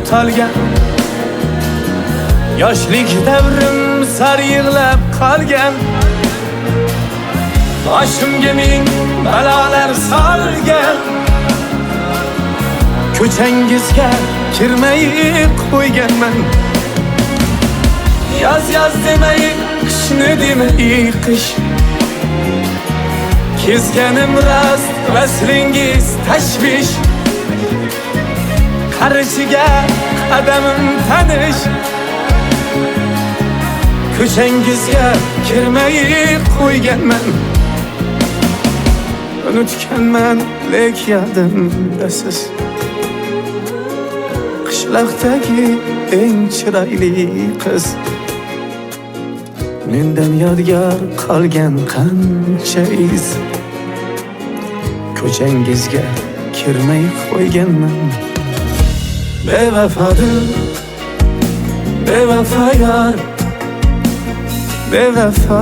tutalgan. Yoshlik davrim sar yig'lab qolgan. Boshimga ming balolar solgan. Ko'changizga kirmay qo'yganman. Yoz demay, qishni demay qish. Kezganim rost, vaslingiz tashvish. Qarishiga qadamim tanish. Ko'changizga kirmay qo'yganman. Unutganman, lek yodimda siz. Qishloqdagi eng chiroyli qiz. Mendan yodgor qolgan qancha iz. Ko'changizga kirmay qo'yganman. Bevafodir, bevafo yor, bevafo.